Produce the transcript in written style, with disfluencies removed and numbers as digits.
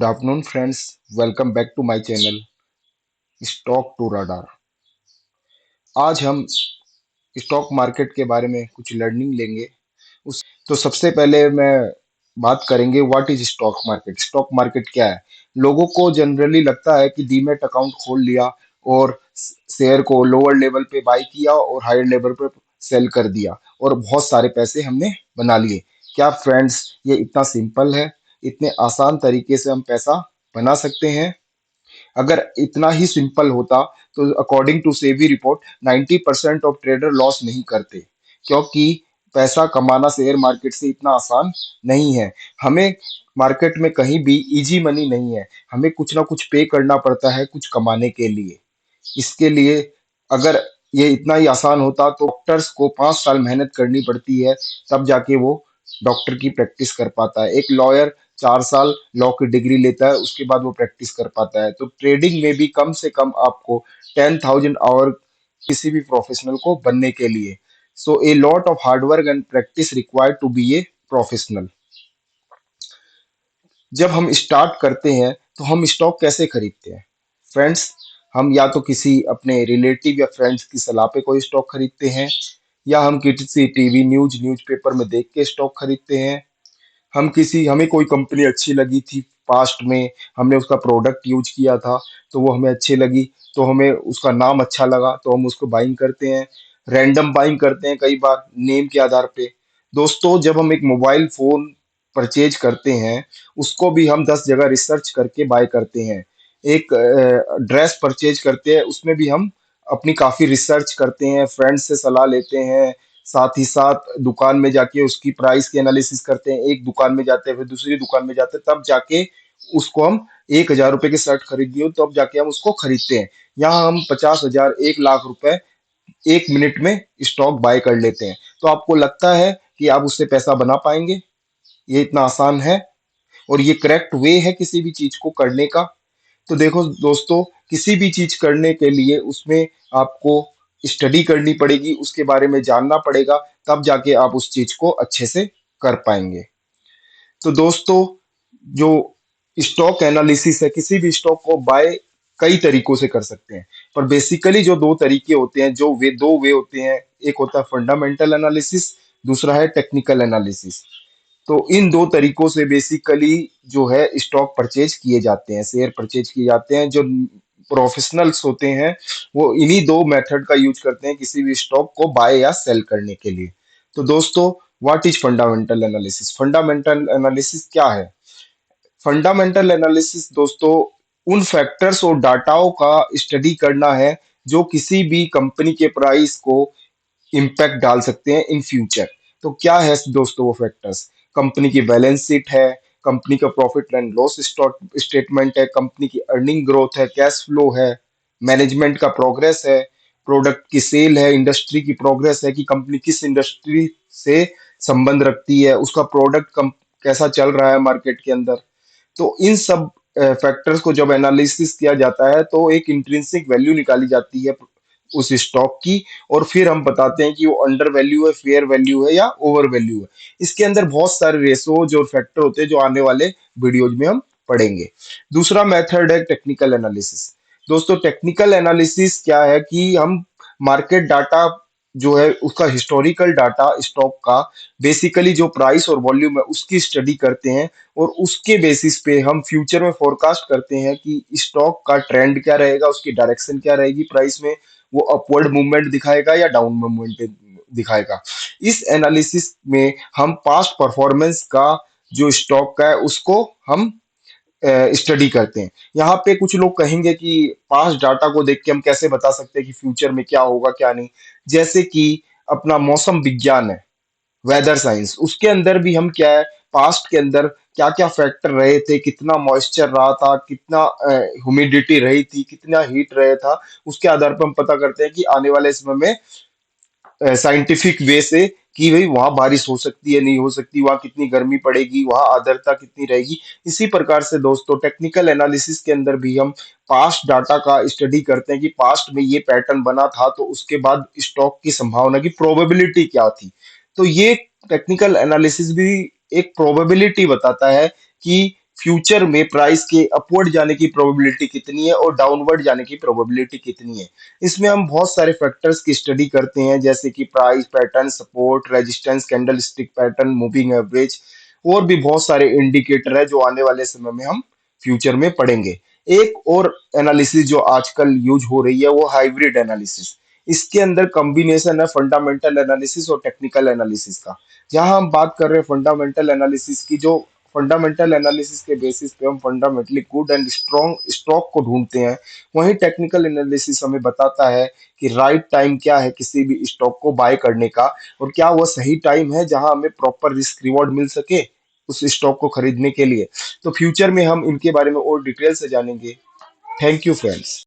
afternoon, friends. Welcome back to my channel, Stock to Radar. आज हम stock market के बारे में कुछ लर्निंग लेंगे। तो सबसे पहले मैं बात करेंगे what is stock market. Stock market क्या है? लोगों को जनरली लगता है कि डीमैट अकाउंट खोल लिया और शेयर को लोअर लेवल पे बाई किया और हायर लेवल पे सेल कर दिया और बहुत सारे पैसे हमने बना लिए। क्या फ्रेंड्स, ये इतना सिंपल है? इतने आसान तरीके से हम पैसा बना सकते हैं? अगर इतना ही सिंपल होता तो according to SEBI report 90% of trader loss नहीं करते, क्योंकि पैसा कमाना शेयर मार्केट से इतना आसान नहीं है। हमें मार्केट में कहीं भी इजी मनी नहीं है, हमें कुछ ना कुछ पे करना पड़ता है कुछ कमाने के लिए। इसके लिए अगर ये इतना ही आसान होता तो डॉक्टर्स को 5 साल मेहनत करनी पड़ती है, तब जाके वो डॉक्टर की प्रैक्टिस कर पाता है। एक लॉयर 4 साल लॉ की डिग्री लेता है, उसके बाद वो प्रैक्टिस कर पाता है। तो ट्रेडिंग में भी कम से कम आपको 10,000 आवर किसी भी प्रोफेशनल को बनने के लिए। So a lot of hard work and practice required to be a professional. जब हम स्टार्ट करते हैं तो हम स्टॉक कैसे खरीदते हैं फ्रेंड्स? हम या तो किसी अपने रिलेटिव या फ्रेंड्स की सलाह पे कोई स्टॉक खरीदते हैं, या हम किसी टीवी न्यूज़पेपर में देख के स्टॉक खरीदते हैं। हमें कोई कंपनी अच्छी लगी थी पास्ट में, हमने उसका प्रोडक्ट यूज किया था तो वो हमें अच्छी लगी, तो हमें उसका नाम अच्छा लगा तो हम उसको बाइंग करते हैं। रैंडम बाइंग करते हैं कई बार नेम के आधार पे। दोस्तों, जब हम एक मोबाइल फोन परचेज करते हैं, उसको भी हम 10 जगह रिसर्च करके बाय करते हैं। एक ड्रेस परचेज करते हैं, उसमें भी हम अपनी काफी रिसर्च करते हैं, फ्रेंड्स से सलाह लेते हैं, साथ ही साथ दुकान में जाके उसकी प्राइस की एनालिसिस करते हैं। एक दुकान में जाते हैं, फिर दूसरी दुकान में जाते हैं, तब जाके उसको हम 1,000 रुपए की शर्ट खरीदी हो तब जाके हम उसको खरीदते हैं। यहाँ हम 50,000 1 लाख रुपए 1 मिनट में स्टॉक बाय कर लेते हैं। तो आपको लगता है कि आप उससे पैसा बना पाएंगे? ये इतना आसान है और ये करेक्ट वे है किसी भी चीज को करने का? तो देखो दोस्तों, किसी भी चीज करने के लिए उसमें आपको स्टडी करनी पड़ेगी, उसके बारे में जानना पड़ेगा, तब जाके आप उस चीज को अच्छे से कर पाएंगे। तो दोस्तों, जो स्टॉक एनालिसिस है, किसी भी स्टॉक को बाय कई तरीकों से कर सकते हैं, पर बेसिकली जो दो तरीके होते हैं, जो वे दो वे होते हैं, एक होता है फंडामेंटल एनालिसिस, दूसरा है टेक्निकल एनालिसिस। तो इन दो तरीकों से बेसिकली जो है स्टॉक परचेज किए जाते हैं, शेयर परचेज किए जाते हैं। जो प्रोफेशनल्स होते हैं वो इन्हीं दो मेथड का यूज करते हैं किसी भी स्टॉक को बाय या सेल करने के लिए। तो दोस्तों, what is fundamental analysis? Fundamental analysis क्या है? फंडामेंटल एनालिसिस दोस्तों उन फैक्टर्स और डाटाओं का स्टडी करना है जो किसी भी कंपनी के प्राइस को इम्पैक्ट डाल सकते हैं इन फ्यूचर। तो क्या है दोस्तों वो फैक्टर्स? कंपनी की बैलेंस शीट है, कंपनी का प्रॉफिट एंड लॉस स्टेटमेंट है, कंपनी की अर्निंग ग्रोथ है, कैश फ्लो है, मैनेजमेंट का प्रोग्रेस है, प्रोडक्ट की सेल है, इंडस्ट्री की प्रोग्रेस है कि कंपनी किस इंडस्ट्री से संबंध रखती है, उसका प्रोडक्ट कैसा चल रहा है मार्केट के अंदर। तो इन सब फैक्टर्स को जब एनालिसिस किया जाता है तो एक इंट्रिंसिक वैल्यू निकाली जाती है उस स्टॉक की, और फिर हम बताते हैं कि वो अंडर वैल्यू है, फेयर वैल्यू है या ओवर वैल्यू है। इसके अंदर बहुत सारे रेशोज और फैक्टर होते हैं जो आने वाले वीडियोज में हम पढ़ेंगे। दूसरा मेथड है टेक्निकल एनालिसिस। दोस्तों, टेक्निकल एनालिसिस क्या है कि हम मार्केट डाटा जो है उसका हिस्टोरिकल डाटा स्टॉक का, बेसिकली जो प्राइस और वॉल्यूम है उसकी स्टडी करते हैं, और उसके बेसिस पे हम फ्यूचर में फोरकास्ट करते हैं कि स्टॉक का ट्रेंड क्या रहेगा, उसकी डायरेक्शन क्या रहेगी प्राइस में, वो अपवर्ड मूवमेंट दिखाएगा या डाउन मूवमेंट दिखाएगा। इस एनालिसिस में हम पास्ट परफॉर्मेंस का जो स्टॉक का है उसको हम स्टडी करते हैं। यहाँ पे कुछ लोग कहेंगे कि पास्ट डाटा को देख के हम कैसे बता सकते हैं कि फ्यूचर में क्या होगा क्या नहीं। जैसे कि अपना मौसम विज्ञान है, वेदर साइंस, उसके अंदर भी हम क्या है, पास्ट के अंदर क्या क्या फैक्टर रहे थे, कितना मॉइस्चर रहा था, कितना ह्यूमिडिटी रही थी, कितना हीट रहा था, उसके आधार पर हम पता करते हैं कि आने वाले समय में साइंटिफिक वे से कि भाई वहां बारिश हो सकती है नहीं हो सकती, वहां कितनी गर्मी पड़ेगी, वहां आर्द्रता कितनी रहेगी। इसी प्रकार से दोस्तों टेक्निकल एनालिसिस के अंदर भी हम पास्ट डाटा का स्टडी करते हैं कि पास्ट में ये पैटर्न बना था तो उसके बाद स्टॉक की संभावना की प्रोबेबिलिटी क्या थी। तो ये टेक्निकल एनालिसिस भी एक प्रोबेबिलिटी बताता है कि फ्यूचर में प्राइस के अपवर्ड जाने की प्रोबेबिलिटी कितनी है और डाउनवर्ड जाने की प्रोबेबिलिटी कितनी है। इसमें हम बहुत सारे फैक्टर्स की स्टडी करते हैं, जैसे कि price pattern, support, resistance, candle stick pattern, moving average, और भी बहुत सारे इंडिकेटर है जो आने वाले समय में हम फ्यूचर में पढ़ेंगे। एक और एनालिसिस जो आजकल यूज हो रही है वो हाइब्रिड एनालिसिस। इसके अंदर कॉम्बिनेशन है फंडामेंटल एनालिसिस और टेक्निकल एनालिसिस का। जहां हम बात कर रहे हैं फंडामेंटल एनालिसिस की, जो फंडामेंटल एनालिसिस के बेसिस पे हम fundamentally good and strong stock को ढूंढते हैं, वहीं टेक्निकल एनालिसिस हमें बताता है कि राइट टाइम क्या है किसी भी स्टॉक को बाय करने का, और क्या वह सही टाइम है जहां हमें प्रॉपर रिस्क रिवॉर्ड मिल सके उस स्टॉक को खरीदने के लिए। तो फ्यूचर में हम इनके बारे में और डिटेल से जानेंगे। Thank you friends.